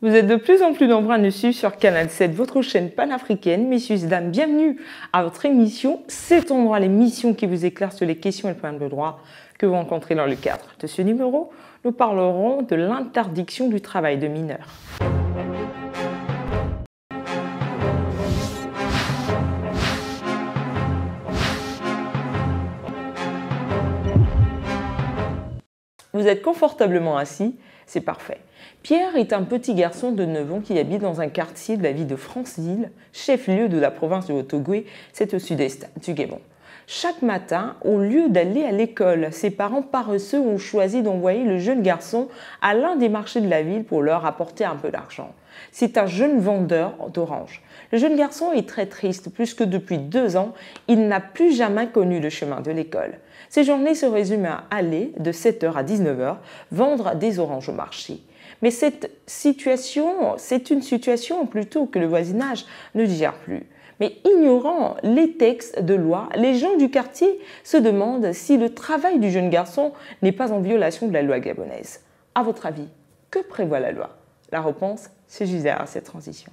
Vous êtes de plus en plus nombreux à nous suivre sur Canal 7, votre chaîne panafricaine. Messieurs et dames, bienvenue à votre émission Cet endroit, l'émission qui vous éclaire sur les questions et le problème de droit que vous rencontrez dans le cadre de ce numéro. Nous parlerons de l'interdiction du travail de mineurs. Vous êtes confortablement assis, c'est parfait. Pierre est un petit garçon de 9 ans qui habite dans un quartier de la ville de Franceville, chef-lieu de la province de Haut-Ogooué, c'est au sud-est du Gabon. Chaque matin, au lieu d'aller à l'école, ses parents paresseux ont choisi d'envoyer le jeune garçon à l'un des marchés de la ville pour leur apporter un peu d'argent. C'est un jeune vendeur d'oranges. Le jeune garçon est très triste puisque depuis 2 ans, il n'a plus jamais connu le chemin de l'école. Ses journées se résument à aller de 7h à 19h vendre des oranges au marché. Mais cette situation, c'est une situation plutôt que le voisinage ne digère plus. Mais ignorant les textes de loi, les gens du quartier se demandent si le travail du jeune garçon n'est pas en violation de la loi gabonaise. À votre avis, que prévoit la loi? La réponse, c'est juste derrière cette transition.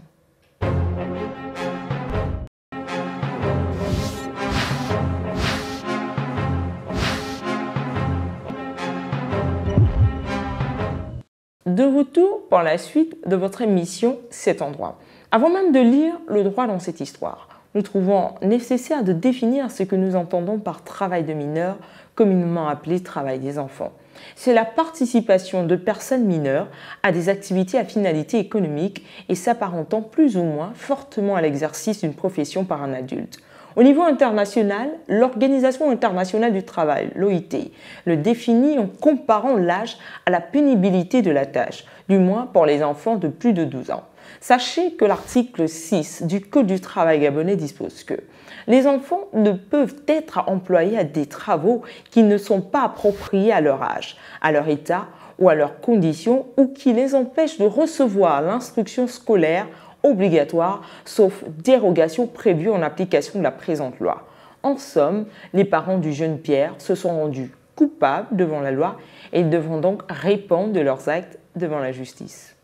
De retour pour la suite de votre émission Cet endroit. Avant même de lire le droit dans cette histoire, nous trouvons nécessaire de définir ce que nous entendons par travail de mineurs, communément appelé travail des enfants. C'est la participation de personnes mineures à des activités à finalité économique et s'apparentant plus ou moins fortement à l'exercice d'une profession par un adulte. Au niveau international, l'Organisation internationale du travail, l'OIT, le définit en comparant l'âge à la pénibilité de la tâche, du moins pour les enfants de plus de 12 ans. Sachez que l'article 6 du Code du travail gabonais dispose que les enfants ne peuvent être employés à des travaux qui ne sont pas appropriés à leur âge, à leur état ou à leurs conditions ou qui les empêchent de recevoir l'instruction scolaire obligatoire, sauf dérogation prévue en application de la présente loi. En somme, les parents du jeune Pierre se sont rendus coupables devant la loi et ils devront donc répondre de leurs actes devant la justice.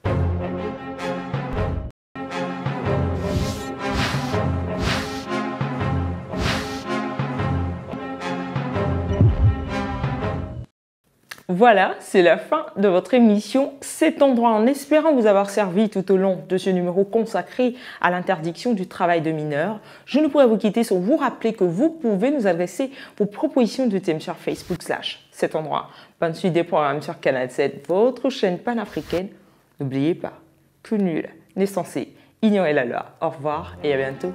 Voilà, c'est la fin de votre émission Cet endroit, en espérant vous avoir servi tout au long de ce numéro consacré à l'interdiction du travail de mineurs. Je ne pourrais vous quitter sans vous rappeler que vous pouvez nous adresser vos propositions de thèmes sur Facebook /Cet endroit. Bonne suite des programmes sur Canal 7, votre chaîne panafricaine. N'oubliez pas, tout nul n'est censé ignorer la loi. Au revoir et à bientôt.